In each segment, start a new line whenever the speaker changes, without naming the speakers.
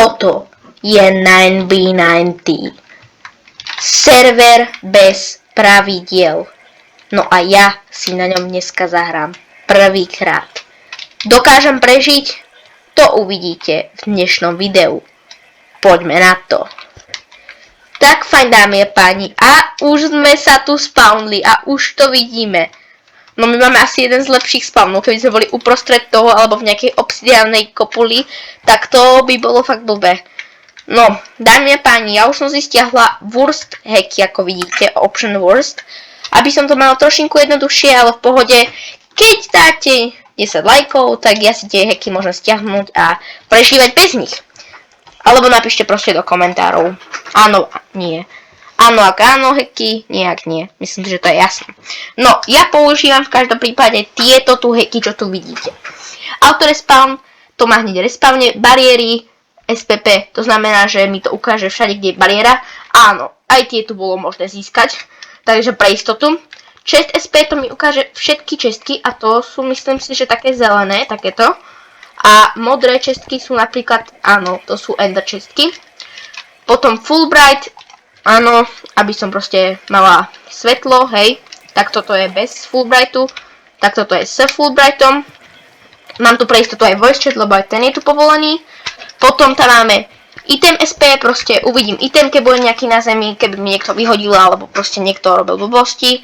Toto je 9B90. Server bez pravidiel. No a ja si na ňom dneska zahrám prvýkrát. Dokážem prežiť? To uvidíte v dnešnom videu. Poďme na to. Tak fajn, dámy a páni, a už sme sa tu spawnli a už to vidíme. No my máme asi jeden z lepších spawnov, keby sme boli uprostred toho alebo v nejakej obsidiálnej kopuli, tak to by bolo fakt blbé. No, dámy a páni, ja už som si stiahla worst hacky, ako vidíte, option worst, aby som to mala trošinku jednoduchšie, ale v pohode. Keď dáte 10 lajkov, tak ja si tie hacky môžem stiahnuť a prežívať bez nich. Alebo napíšte proste do komentárov. Áno, nie. Áno, ak áno, hacky, nie, ak nie. Myslím, že to je jasné. No, ja používam v každom prípade tieto tu hacky, čo tu vidíte. Auto-respawn, to má hneď respawne, bariéry, SPP, to znamená, že mi to ukáže všade, kde je bariéra. Áno, aj tie tu bolo možné získať, takže pre istotu. Chest SP to mi ukáže všetky čestky a to sú, myslím si, že také zelené, takéto. A modré čestky sú napríklad, áno, to sú ender čestky. Potom Fulbright, áno, aby som proste mala svetlo, hej. Tak toto je bez Fulbrightu, tak toto je s Fulbrightom. Mám tu pre istotu aj voice chat, lebo aj ten je tu povolený. Potom tam máme item SP, proste uvidím item, keď bude nejaký na zemi, keby mi niekto vyhodil, alebo proste niekto robil blbosti.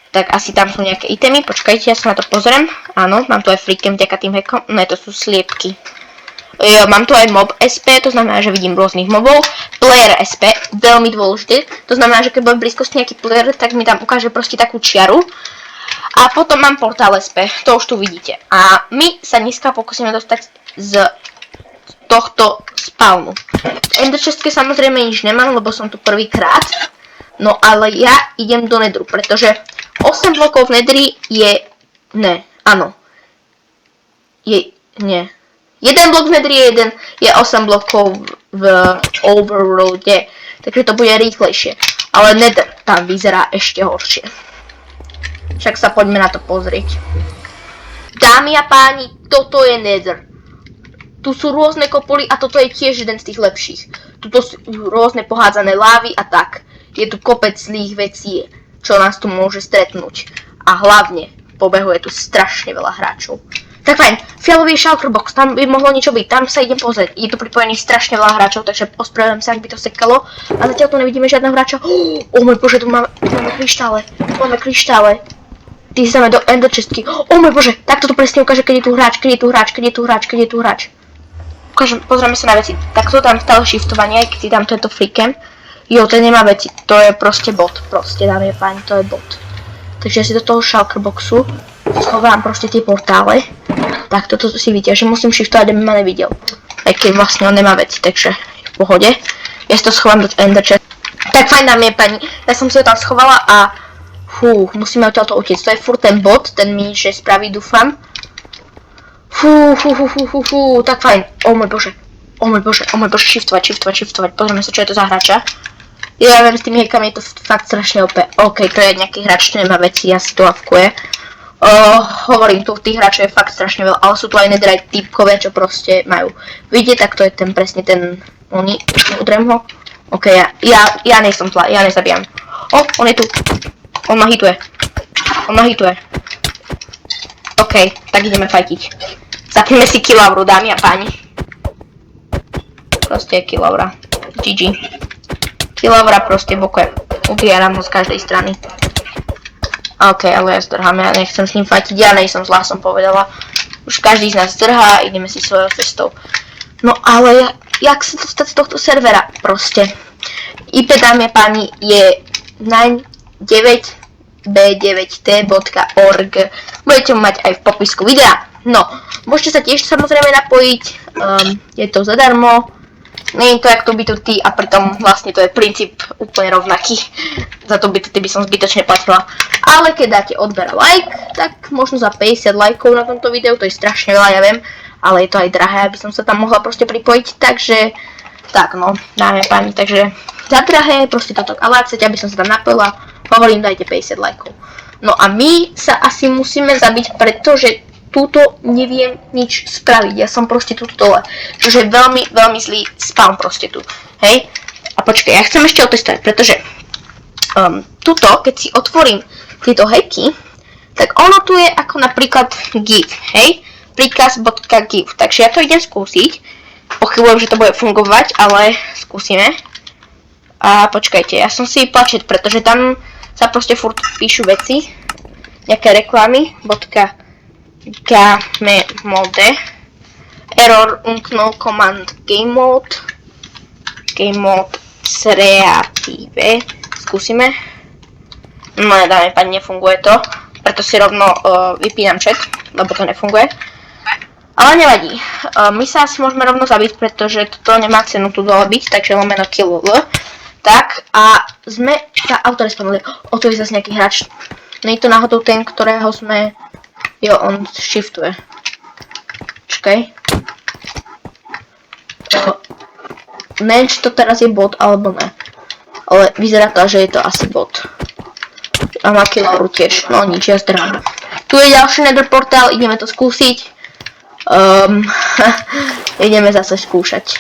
Tak asi tam sú nejaké itemy, počkajte, ja sa na to pozriem. Áno, mám tu aj freecam vďaka tým hackom, ne, to sú sliepky. Mám tu aj mob SP, to znamená, že vidím rôznych mobov. Player SP, veľmi dôležité, to znamená, že keď bude v blízkosti nejaký player, tak mi tam ukáže proste takú čiaru. A potom mám portál SP, to už tu vidíte. A my sa dneska pokúsime dostať z tohto spawnu. V ender chestke samozrejme nič nemám, lebo som tu prvýkrát. No ale ja idem do nedru, pretože 8 blokov v nedri je... Ne, áno. Nie. Jeden blok v nedri je 8 blokov v overworlde. Takže to bude rýchlejšie. Ale nether tam vyzerá ešte horšie. Však sa poďme na to pozrieť. Dámy a páni, toto je nether. Tu sú rôzne kopuly a toto je tiež jeden z tých lepších. Tuto sú rôzne pohádzané lávy a tak. Je tu kopec zlých vecí, čo nás tu môže stretnúť. A hlavne, pobehuje tu strašne veľa hráčov. Tak fajn, fialový shulker box, tam by mohlo niečo byť, tam sa idem pozrieť. Je tu pripojených strašne veľa hráčov, takže ospravedlňujem sa, ak by to sekalo. A zatiaľ tu nevidíme žiadneho hráča. Môj bože, tu máme kryštále. Máme kryštále. Ty sa do ender chestky. Môj bože, takto to presne ukáže, keď je tu hráč, keď je tu hráč, keď je tu hráč, keď je tu hráč. Pozrieme sa na veci. Tak to tam stále shiftovanie, aj keď si dám tento freecam. Jo, ten nemá veci, to je proste bot, proste, dámy a páni, to je bot. Takže ja si do toho shulker boxu schovám proste tie portále. Tak toto si vidíte, že musím shiftovať, aby ma nevidel. Aj keď vlastne on nemá veci, takže v pohode. Ja si to schovám do ender chest. Tak fajn, dámy a páni, ja som si ho tam schovala a... musíme odtiaľto utiecť, to je furt ten bot, ten mi nič nespraví, dúfam. Tak fajn, môj bože, shiftovať, pozrieme sa, čo je to za hráča. Ja viem, s tými hackami je to fakt strašne OP. OK, to je nejaký hráč, čo nemá veci, asi to avkuje. Hovorím, tu tých hráčov je fakt strašne veľa, ale sú tu aj netherite typkovia, čo proste majú. Vidieť, tak to je ten presne ten... Oni, udrem ho. OK, ja nejsom tla, ja nezabijam. On je tu. On ma hituje. OK, tak ideme fajtiť. Zapneme si killavru, dámy a páni. Proste killavra. GG. Killavra proste bokuje. Ubieram ho z každej strany. OK, ale ja zdrhám, ja nechcem s ním fajtiť, ja nejsom zlá, som povedala. Už každý z nás zdrhá, ideme si svojou cestou. No ale, jak sa dostať z tohto servera? Proste. IP, dámy a páni, je 9b9t.org. Budete ho mať aj v popisku videa. No, môžete sa tiež samozrejme napojiť, je to zadarmo. Nie je to jak to B2T a pritom vlastne to je princíp úplne rovnaký. Za to B2T by som zbytočne platila. Ale keď dáte odber a like, tak možno za 50 lajkov na tomto videu, to je strašne veľa, ja viem. Ale je to aj drahé, aby som sa tam mohla proste pripojiť, takže... Tak no, dáme páni, takže za drahé, proste toto. Ale ak chcete, aby som sa tam napojila, hovorím, dajte 50 lajkov. No a my sa asi musíme zabiť, pretože túto neviem nič spraviť. Ja som proste tu dole. Čiže veľmi, veľmi zlý spawn proste tu. Hej? A počkaj, ja chcem ešte otestovať, pretože tuto, keď si otvorím tieto hacky, tak ono tu je ako napríklad give, hej? Príkaz.give. Takže ja to idem skúsiť. Pochybujem, že to bude fungovať, ale skúsime. A počkajte, ja som si plačet, pretože tam sa proste furt píšu veci. Nejaké reklamy. Game mode. Error unknown command game mode. Game mode creative. Skúsime. No nedáme, pani, nefunguje to. Preto si rovno vypínam chat, lebo to nefunguje. Ale nevadí. My sa asi môžeme rovno zabiť, pretože toto nemá cenu tu dole byť, takže lomeno kill. Tak, a sme sa autorespawnovali. O, to je zase nejaký hráč. Nie je to náhodou ten, ktorého sme... Jo, on shiftuje. Čakaj. Neviem, či to teraz je bot, alebo ne. Ale vyzerá to, že je to asi bot. A má killoru tiež. No nič, ja zdrám. Tu je ďalší nether portál, ideme to skúsiť. Ideme zase skúšať.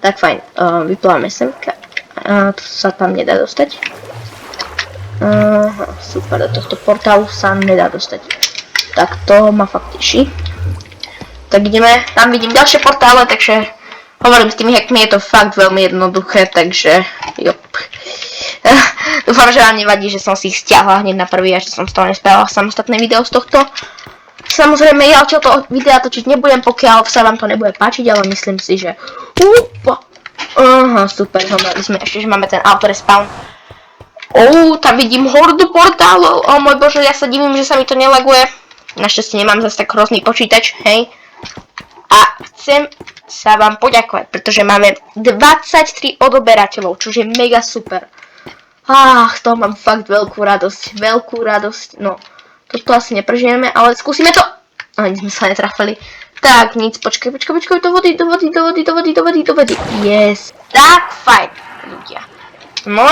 Tak fajn, vypláme semka. To sa tam nedá dostať. Super, do tohto portálu sa nedá dostať. Tak to ma fakt teší. Tak ideme, tam vidím ďalšie portále, takže hovorím, s tými hackmi je to fakt veľmi jednoduché, takže jop. Dúfam, že vám nevadí, že som si ich stiahla hneď na prvý a že som z toho nespravila samostatné video z tohto. Samozrejme, ja odtiaľto videa točiť nebudem, pokiaľ sa vám to nebude páčiť, ale myslím si, že... Aha, super, zobrali sme ešte, že máme ten auto-respawn. Tam vidím hordu portálov, môj bože, ja sa divím, že sa mi to nelaguje. Našťastie nemám zase tak hrozný počítač, hej. A chcem sa vám poďakovať, pretože máme 23 odoberateľov, čo je mega super. Z toho mám fakt veľkú radosť, no. Toto asi neprežijeme, ale skúsime to. Ani sme sa netrafili. Tak, nic, počkaj, do vody. Yes. Tak, fajn, ľudia. No,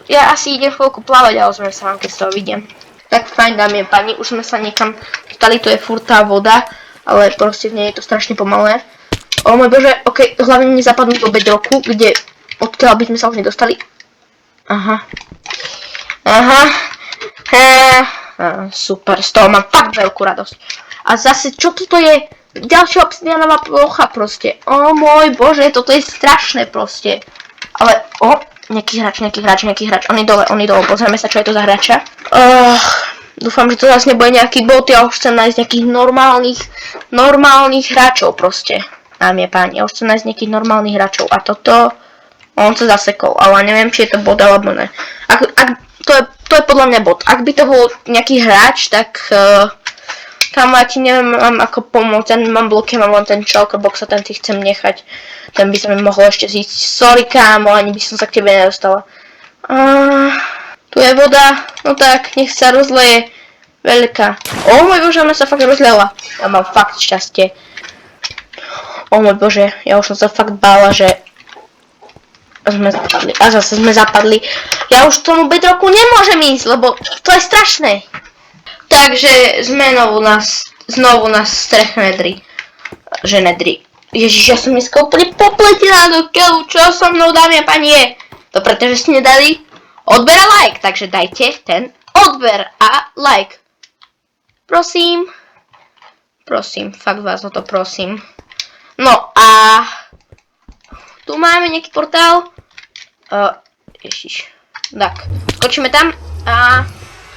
ja asi idem chvíľku plávať, ale ozvem sa vám, keď z toho vidiem. Tak, fajn, dámy a páni, už sme sa niekam dostali, tu je furt tá voda, ale proste v nej je to strašne pomalé. O môj bože, okej, hlavne nezapadnú do bedroku, kde, odkiaľ by sme sa už nedostali. Super, z toho mám fakt veľkú radosť. A zase, čo toto je? Ďalšia obsidianová plocha proste. O môj bože, toto je strašné proste. Ale, nejaký hráč. On je dole, pozrieme sa, čo je to za hráča. Dúfam, že to zase nebude nejaký bot, ja už chcem nájsť nejakých normálnych hráčov proste. Dámy a páni, ja už chcem nájsť nejakých normálnych hráčov. A toto, on sa zasekol, ale neviem, či je to bot alebo ne. To je podľa mňa bot. Ak by to bol nejaký hráč, tak kamaráti, neviem ako pomôcť. Ja nemám bloky, mám len ten shulkerbox a ten si chcem nechať. Ten by sa mi mohol ešte zísť. Sorry kámo, ani by som sa k tebe nedostala. Tu je voda, no tak, nech sa rozleje. Veľká. O môj bože, ona sa fakt rozliala. Ja mám fakt šťastie. O môj bože, ja už som sa fakt bála, že sme zapadli. A zase sme zapadli. Ja už tomu bedroku nemôžem ísť, lebo to je strašné. Takže sme znovu na streche nedry. Že nedry. Ježiš, ja som dneska úplne popletila do keľu. Čo so mnou, dámy a pani, je? To pretože ste nedali odber a like. Takže dajte ten odber a like. Prosím. Prosím, fakt vás o to prosím. No a tu máme nejaký portál. Ježiš. Tak, skočíme tam a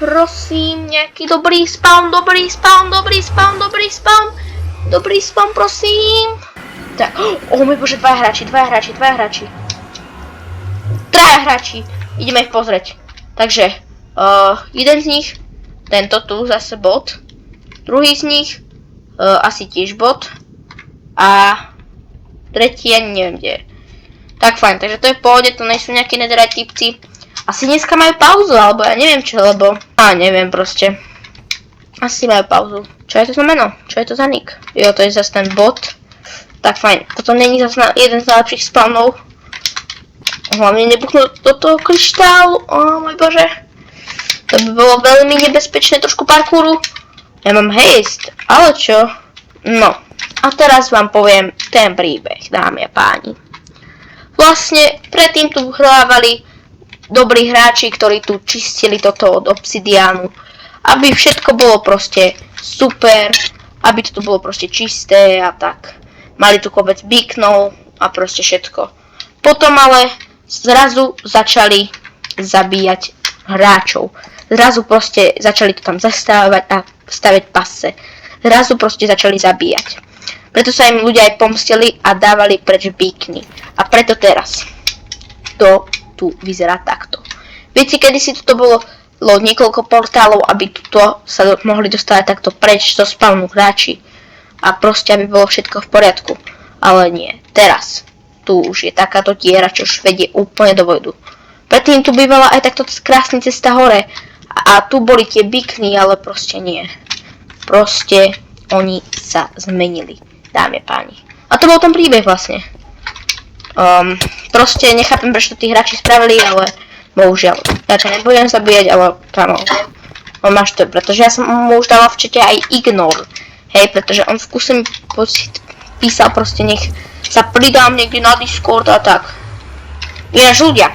prosím, nejaký dobrý spawn, prosím. Tak, môj bože, dvaja hráči. Ideme ich pozrieť. Takže, jeden z nich, tento tu zase bot. Druhý z nich, asi tiež bot. A tretí, ani neviem, kde je. Tak fajn, takže to je v pohode, to nie sú nejaké netherite typci. Asi dneska majú pauzu, alebo ja neviem čo, lebo... neviem proste. Asi majú pauzu. Čo je to za meno? Čo je to za nick? Jo, to je zase ten bot. Tak fajn, toto není zase jeden z najlepších spawnov. Hlavne nebuchnúť do toho kryštálu, môj bože. To by bolo veľmi nebezpečné, trošku parkouru. Ja mám haste, ale čo? No, a teraz vám poviem ten príbeh, dámy a páni. Vlastne predtým tu hrávali dobrí hráči, ktorí tu čistili toto od obsidiánu, aby všetko bolo proste super, aby to bolo proste čisté a tak. Mali tu kopec beaconov a proste všetko. Potom ale zrazu začali zabíjať hráčov. Zrazu proste začali to tam zastávať a stavať pase. Zrazu proste začali zabíjať. Preto sa im ľudia aj pomstili a dávali preč beacony. A preto teraz to tu vyzerá takto. Viete, kedysi toto bolo niekoľko portálov, aby tuto sa mohli dostať takto preč zo spawnu hráči. A proste, aby bolo všetko v poriadku. Ale nie. Teraz. Tu už je takáto diera, čo už vedie úplne do vojdu. Predtým tu bývala aj takto krásna cesta hore. A tu boli tie beacony, ale proste nie. Proste oni sa zmenili, dámy a páni. A to bol ten príbeh vlastne. Proste nechápem, prečo tí hráči spravili, ale bohužiaľ. Ja ťa nebudem zabíjať, ale kamo. Máš to, pretože ja som mu už dala v čete aj ignore. Hej, pretože on v kuse mi písal proste, nech sa pridám niekde na Discord a tak. Ináč ľudia,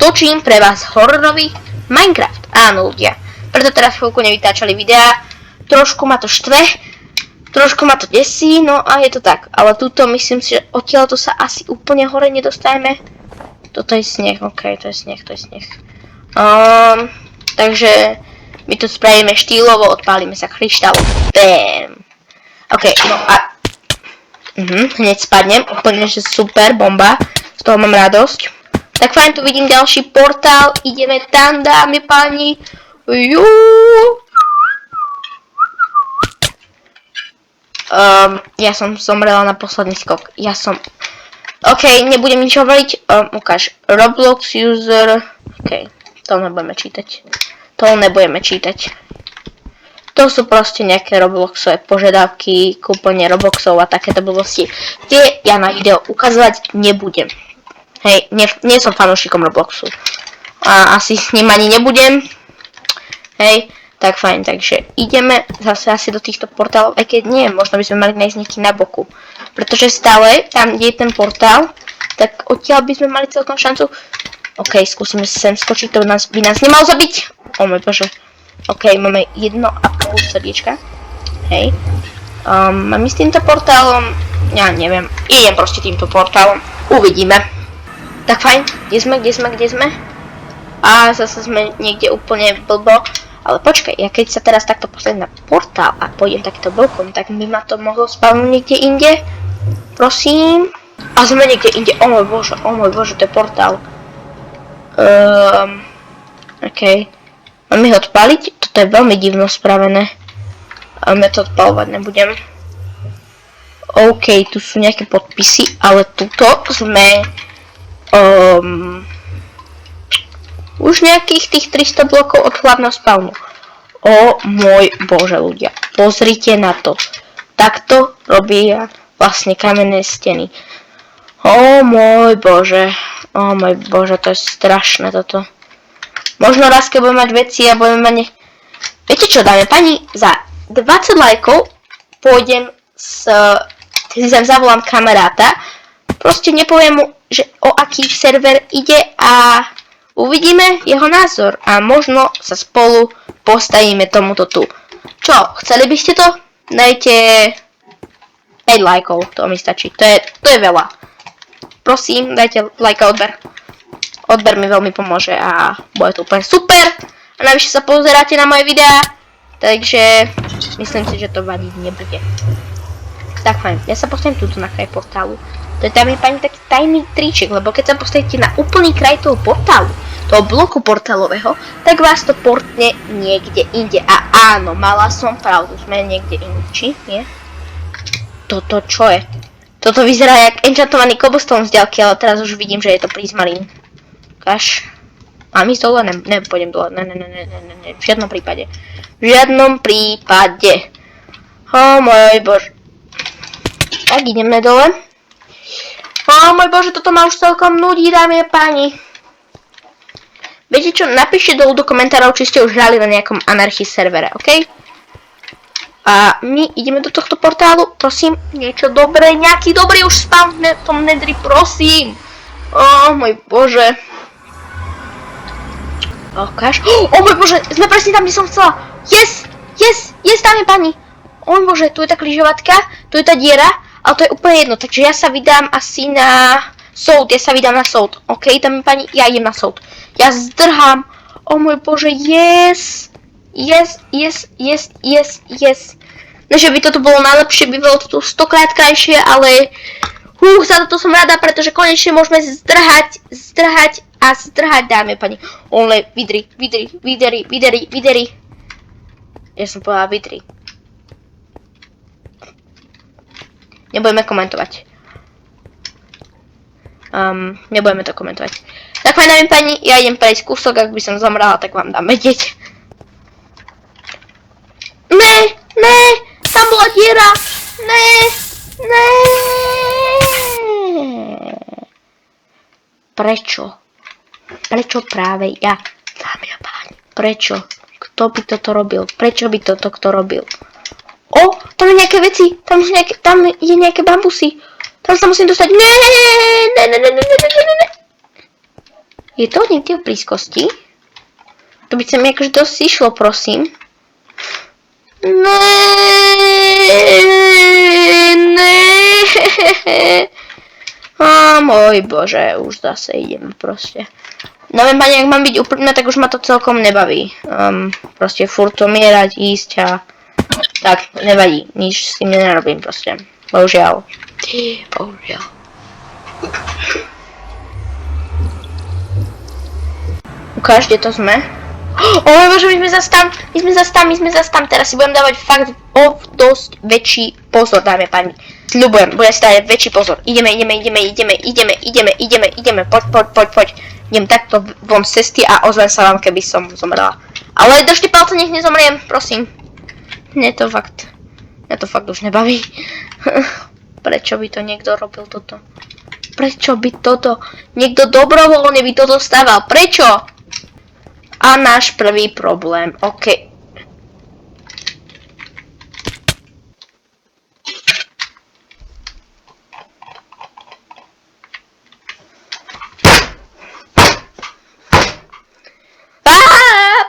točím pre vás hororový Minecraft. Áno ľudia. Preto teraz chvíľku nevytáčali videá. Trošku ma to štve. Trošku ma to desí. No a je to tak. Ale túto myslím si, že odtiaľ to sa asi úplne hore nedostajeme. Toto je sneh. OK, to je sneh, to je sneh. Takže my to spravíme štýlovo. Odpálime sa kryštálom. Bam. OK, no a hneď spadnem. Úplne, že super, bomba. Z toho mám radosť. Tak fajn, tu vidím ďalší portál, ideme tam, dámy páni. Ja som zomrela na posledný skok. OK, nebudem nič hovoriť. Ukáž. Roblox user. OK, to nebudeme čítať. To sú proste nejaké Robloxové požiadavky, kúpenie Robloxov a takéto blbosti. Tie ja na video ukazovať nebudem. Hej, nie som fanúšikom Robloxu. A asi s ním ani nebudem. Hej, tak fajn, takže ideme zase asi do týchto portálov, aj keď nie, možno by sme mali nájsť nejaký na boku. Pretože stále, tam kde je ten portál, tak odtiaľ by sme mali celkom šancu. OK, skúsime sem skočiť, to by nás nemalo zabiť. O môj bože. OK, máme 1,5 srdiečka. Hej. Mám s týmto portálom, ja neviem, idem proste týmto portálom, uvidíme. Tak fajn, kde sme? A zase sme niekde úplne blbo. Ale počkaj, ja keď sa teraz takto pozriem na portál a pôjdem takýto bokom, tak by ma to mohlo spavnúť niekde inde. Prosím. A sme niekde inde. O môj bože, to je portál. OK. Mám ich odpaliť? Toto je veľmi divno spravené. Ale ja to odpalovať nebudem. OK, tu sú nejaké podpisy, ale tuto sme už nejakých tých 300 blokov od hlavného spawnu. O môj bože, ľudia. Pozrite na to. Takto robia vlastne kamenné steny. O môj bože. To je strašné toto. Možno raz, keď budeme mať veci a budeme mať... Viete čo, dáme pani? Za 20 lajkov pôjdem zavolám kamaráta. Proste nepoviem mu, že o aký server ide a uvidíme jeho názor. A možno sa spolu postavíme tomuto tu. Čo, chceli by ste to? Dajte 5 lajkov, to mi stačí. To je veľa. Prosím, dajte like a odber. Odber mi veľmi pomôže a bude to úplne super. A navyše sa pozeráte na moje videá. Takže myslím si, že to vadiť nebude. Tak fajn, ja sa postavím tuto na kraj portálu. To je tam je pani taký tajný triček, lebo keď sa postavíte na úplný kraj toho portálu, toho bloku portálového, tak vás to portne niekde inde. A áno, mala som pravdu, sme niekde inde. Či? Nie? Toto čo je? Toto vyzerá jak enchantovaný cobblestone z ďalky, ale teraz už vidím, že je to prismalín. Ukáž. Mám ísť dole? Nepôjdem dole. Ne. V žiadnom prípade. O môj bože. Tak ideme dole. O môj bože, toto ma už celkom nudí, dámy a páni. Viete čo, napíšte dolu do komentárov, či ste už hrali na nejakom anarchy servere, OK? A my ideme do tohto portálu, prosím, niečo dobré, nejaký dobrý už spam v tom nedri, prosím. Môj bože. Ukáž. Môj bože, sme presne tam, kde som chcela. Yes, tam je pani. Môj bože, tu je tá križovatka, tu je tá diera, ale to je úplne jedno, takže ja sa vydám asi na soud, OK, tam je pani, ja idem na soud. Ja zdrhám, môj bože, yes. No, že by toto bolo najlepšie, by bolo to tu 100-krát krajšie, ale za toto som rada, pretože konečne môžeme zdrhať, dámy a pani. Ole, vidri. Ja som povedala vidri. Nebudeme komentovať. Nebudeme to komentovať. Tak fajn, dámy a pani, ja idem prejsť kúsok, ak by som zomrela, tak vám dám vedieť. Ne, tam bola diera. Ne. Prečo práve ja? Dámy a páni, prečo? Kto by toto robil? Prečo by toto kto robil? Tam je nejaké veci, tam je nejaké bambusy. Tam sa musím dostať. Ne. Je to niekde v blízkosti? To by sa mi akože dosť išlo, prosím. Ne. Môj bože, už zase idem proste. Neviem, pani, ak mám byť úprimná, tak už ma to celkom nebaví. Proste furt umierať, ísť a... Tak, nevadí, nič s tým nenarobím proste. Bohužiaľ. Ukáž, kde to sme? Môj bože, my sme zas tam, teraz si budem dávať fakt dosť väčší pozor, dáme pani. Sľubujem, budem si dávať väčší pozor. Ideme, poď. Idem takto von z cesty a ozvem sa vám, keby som zomrela. Ale držte palce, nech nezomriem, prosím. Mňa to fakt už nebaví. Prečo by to niekto robil toto? Prečo by toto niekto dobrovoľne by toto stával? Prečo? A náš prvý problém, OK.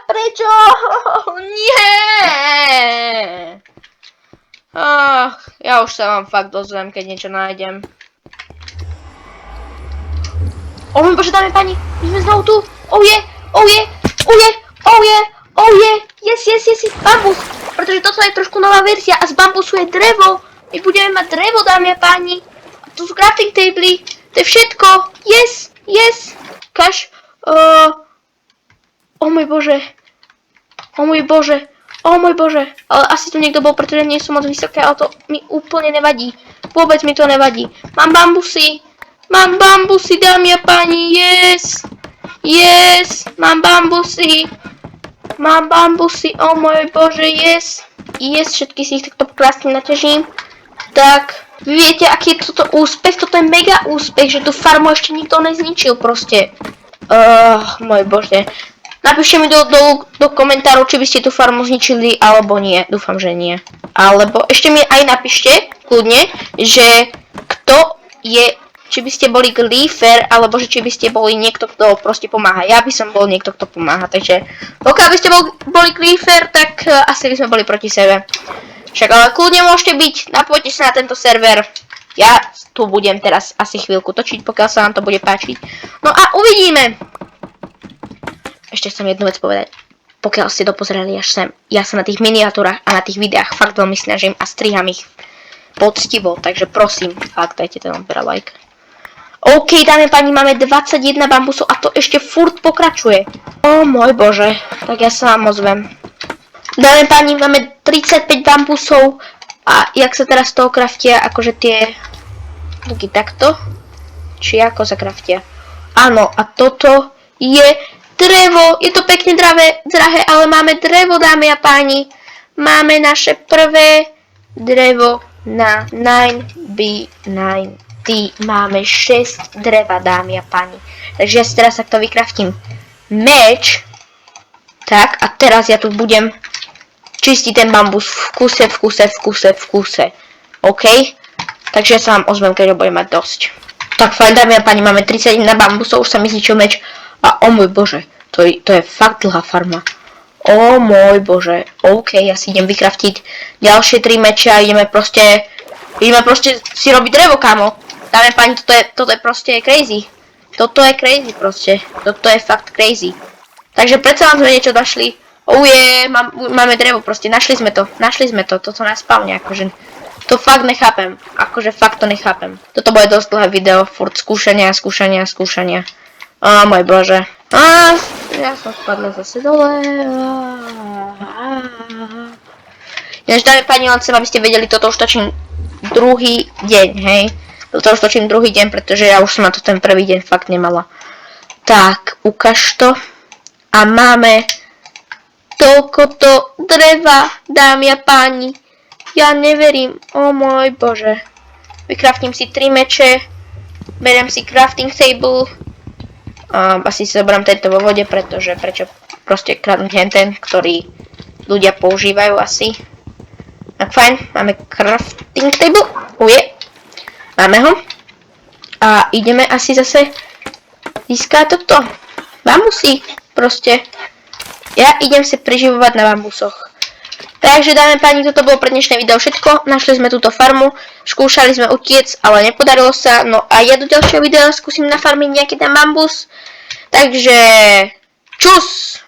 Prečo? Nie! Ja už sa vám fakt dozviem, keď niečo nájdem. Môj bože, dáme pani, my sme znovu tu. Yes, bambus. Pretože toto je trošku nová verzia a z bambusu je drevo. My budeme mať drevo, dámy a páni. A tu sú crafting table. To je všetko. Yes. Kaž. Môj bože. Ale asi tu niekto bol, pretože nie som moc vysoké, ale to mi úplne nevadí. Vôbec mi to nevadí. Mám bambusy, dámy a páni. Yes. Mám bambusy. Môj bože, yes. Všetky si ich takto krásne naťažím. Tak, vy viete, aký je toto úspech? Toto je mega úspech, že tú farmu ešte nikto nezničil proste. Môj bože. Napíšte mi do komentárov, či by ste tú farmu zničili, alebo nie. Dúfam, že nie. Alebo ešte mi aj napíšte, kľudne, že kto je, či by ste boli glífer, alebo že či by ste boli niekto, kto proste pomáha. Ja by som bol niekto, kto pomáha, takže pokiaľ by ste boli glífer, tak asi by sme boli proti sebe. Však ale kľudne môžete byť, napojte sa na tento server. Ja tu budem teraz asi chvíľku točiť, pokiaľ sa vám to bude páčiť. No a uvidíme. Ešte chcem jednu vec povedať. Pokiaľ ste dopozerali až sem, ja sa na tých miniatúrach a na tých videách fakt veľmi snažím a striham ich poctivo, takže prosím, fakt dajte ten like. OK, dáme pani, máme 21 bambusov a to ešte furt pokračuje. Môj bože, tak ja sa vám ozvem. Dáme pani, máme 35 bambusov a jak sa teraz toho kraftia, akože tie taky takto? Či ako sa kraftia? Áno, a toto je drevo, je to pekne drahé, ale máme drevo, dámy a páni. Máme naše prvé drevo na 9B9T. Máme 6 dreva, dámy a páni. Takže ja si teraz takto vykraftím meč. Tak, a teraz ja tu budem čistí ten bambus v kuse. OK? Takže ja sa vám ozvem, keď ho budem mať dosť. Tak fajn, dámy a páni, máme 31 bambusov, už sa mi zničil meč. A o môj bože, to je fakt dlhá farma. O môj bože, OK, ja si idem vykraftiť ďalšie 3 meče a ideme proste si robiť drevo, kámo. Dáme páni, toto je proste crazy. Toto je crazy proste, toto je fakt crazy. Takže predsa vám sme niečo našli. Máme drevo proste, našli sme to, toto na spawne, akože. To fakt nechápem, akože fakt to nechápem. Toto bude dosť dlhé video, furt skúšania. Ó môj bože. Ja som spadla zase dole. Ináč dáme pani, len chcem, aby ste vedeli, toto už točím druhý deň, hej. Toto už točím druhý deň, pretože ja už som na to ten prvý deň fakt nemala. Tak, ukáž to. A máme toľkoto dreva, dámy a páni. Ja neverím, o môj bože. Vykraftím si 3 meče. Beriem si crafting table. Asi si zoberiem tento vo vode, pretože prečo proste kradnúť ten, ktorý ľudia používajú asi. Tak fajn, máme crafting table. Máme ho. A ideme asi zase získať toto. Bambusy, proste. Ja idem sa priživovať na bambusoch. Takže dáme páni, toto bolo pre dnešné video všetko. Našli sme túto farmu, skúšali sme utiec, ale nepodarilo sa. No a ja do ďalšieho videa skúsim nafarmiť nejaký ten bambus. Takže čus!